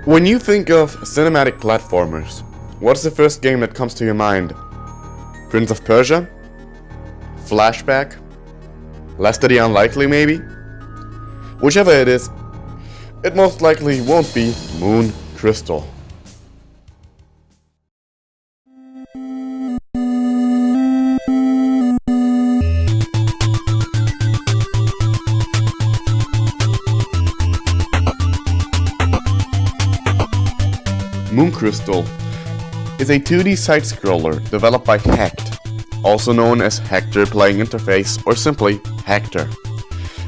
When you think of cinematic platformers, what's the first game that comes to your mind? Prince of Persia? Flashback? Less than the Unlikely, maybe? Whichever it is, it most likely won't be Moon Crystal. Moon Crystal is a 2D side-scroller developed by Hect, also known as Hector Playing Interface or simply Hector.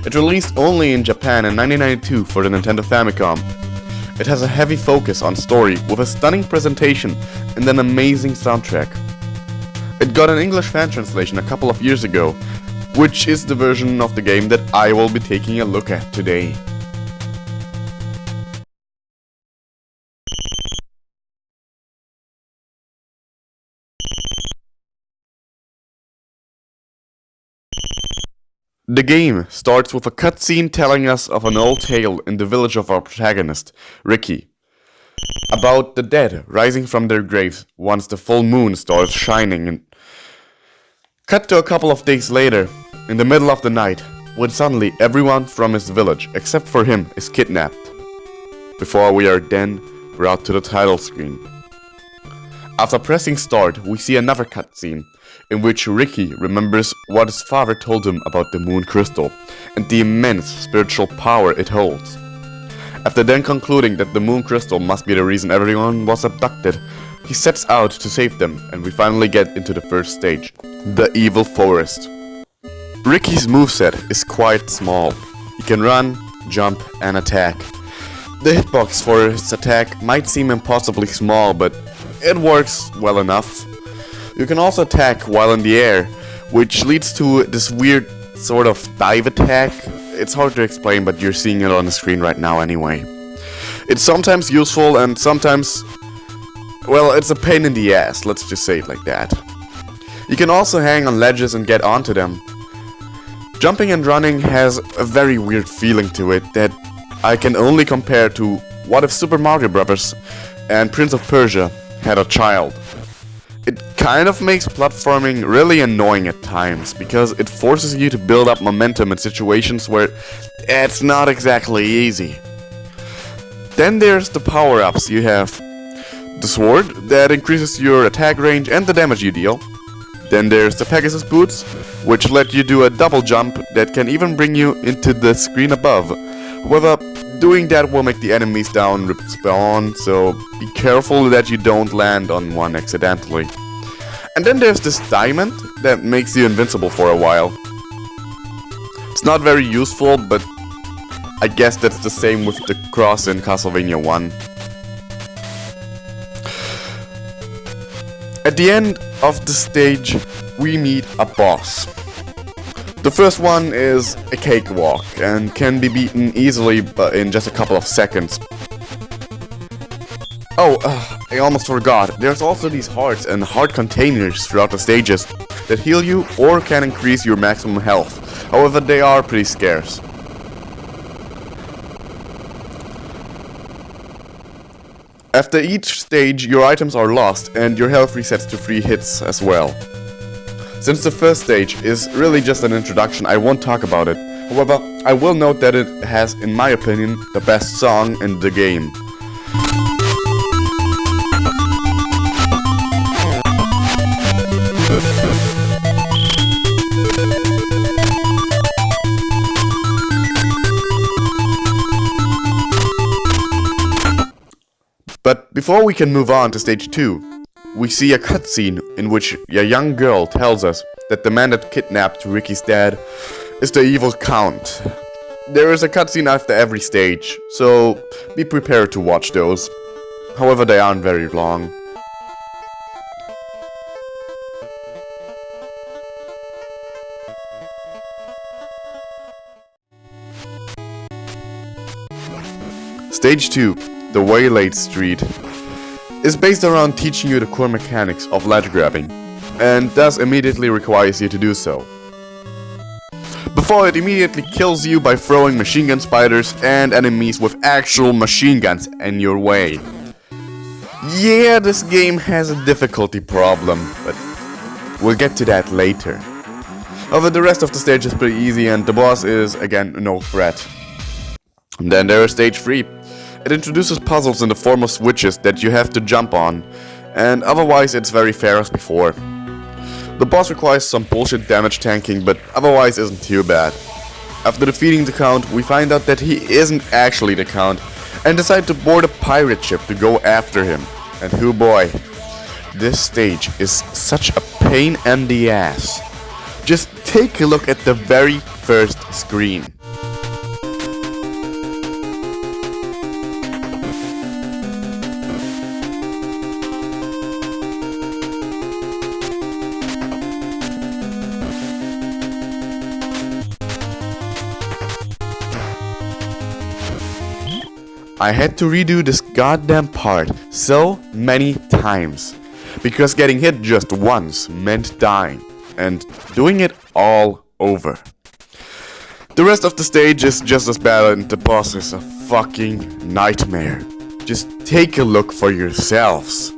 It released only in Japan in 1992 for the Nintendo Famicom. It has a heavy focus on story with a stunning presentation and an amazing soundtrack. It got an English fan translation a couple of years ago, which is the version of the game that I will be taking a look at today. The game starts with a cutscene telling us of an old tale in the village of our protagonist, Rikki, about the dead rising from their graves once the full moon starts shining. And cut to a couple of days later, in the middle of the night, when suddenly everyone from his village, except for him, is kidnapped. Before we are then brought to the title screen. After pressing start, we see another cutscene, in which Rikki remembers what his father told him about the Moon Crystal and the immense spiritual power it holds. After then concluding that the Moon Crystal must be the reason everyone was abducted, he sets out to save them, and we finally get into the first stage, the Evil Forest. Rikki's moveset is quite small. He can run, jump and attack. The hitbox for his attack might seem impossibly small, but it works well enough. You can also attack while in the air, which leads to this weird sort of dive attack. It's hard to explain, but you're seeing it on the screen right now anyway. It's sometimes useful and sometimes, well, it's a pain in the ass, let's just say it like that. You can also hang on ledges and get onto them. Jumping and running has a very weird feeling to it that I can only compare to what if Super Mario Bros. And Prince of Persia had a child. It kind of makes platforming really annoying at times, because it forces you to build up momentum in situations where it's not exactly easy. Then there's the power-ups. You have the sword, that increases your attack range and the damage you deal. Then there's the Pegasus boots, which let you do a double jump that can even bring you into the screen above. However, doing that will make the enemies down respawn, so be careful that you don't land on one accidentally. And then there's this diamond that makes you invincible for a while. It's not very useful, but I guess that's the same with the cross in Castlevania 1. At the end of the stage, we meet a boss. The first one is a cakewalk and can be beaten easily in just a couple of seconds. Oh, I almost forgot. There's also these hearts and heart containers throughout the stages that heal you or can increase your maximum health. However, they are pretty scarce. After each stage, your items are lost and your health resets to 3 hits as well. Since the first stage is really just an introduction, I won't talk about it. However, I will note that it has, in my opinion, the best song in the game. But before we can move on to stage 2, we see a cutscene in which a young girl tells us that the man that kidnapped Rikki's dad is the evil Count. There is a cutscene after every stage, so be prepared to watch those. However, they aren't very long. Stage 2, the Waylaid Street, is based around teaching you the core mechanics of ledge grabbing, and thus immediately requires you to do so. before it immediately kills you by throwing machine gun spiders and enemies with actual machine guns in your way. Yeah, this game has a difficulty problem, but we'll get to that later. However, the rest of the stage is pretty easy and the boss is, again, no threat. And then there is stage 3. It introduces puzzles in the form of switches that you have to jump on, and otherwise it's very fair as before. The boss requires some bullshit damage tanking, but otherwise isn't too bad. After defeating the Count, we find out that he isn't actually the Count, and decide to board a pirate ship to go after him. And oh boy, this stage is such a pain in the ass. Just take a look at the very first screen. I had to redo this goddamn part so many times, because getting hit just once meant dying, and doing it all over. The rest of the stage is just as bad and the boss is a fucking nightmare. Just take a look for yourselves.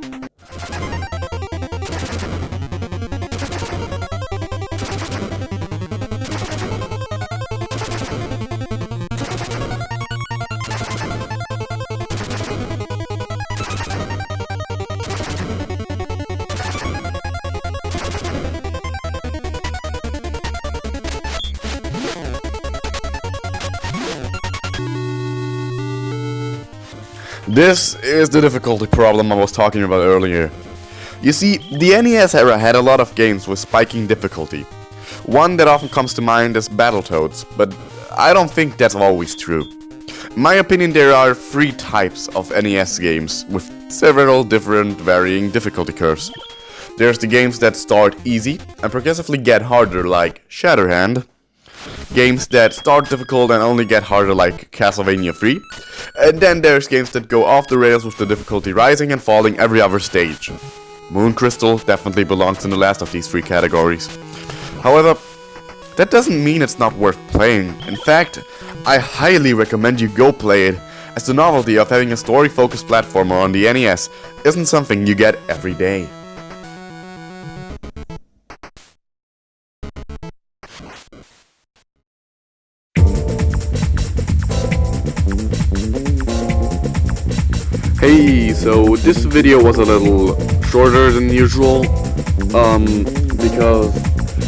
This is the difficulty problem I was talking about earlier. You see, the NES era had a lot of games with spiking difficulty. One that often comes to mind is Battletoads, but I don't think that's always true. In my opinion, there are 3 types of NES games with several different varying difficulty curves. There's the games that start easy and progressively get harder, like Shatterhand. Games that start difficult and only get harder, like Castlevania 3. And then there's games that go off the rails with the difficulty rising and falling every other stage. Moon Crystal definitely belongs in the last of these 3 categories. However, that doesn't mean it's not worth playing. In fact, I highly recommend you go play it, as the novelty of having a story-focused platformer on the NES isn't something you get every day. Hey, so this video was a little shorter than usual, because,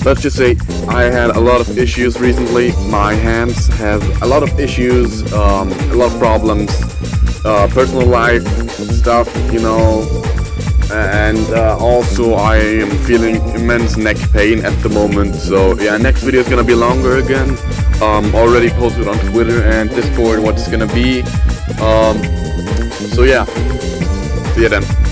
let's just say, I had a lot of issues recently. My hands have a lot of issues, a lot of problems, personal life stuff, you know, and also I am feeling immense neck pain at the moment, so yeah, next video is gonna be longer again. Already posted on Twitter and Discord what it's gonna be. So yeah, see you then.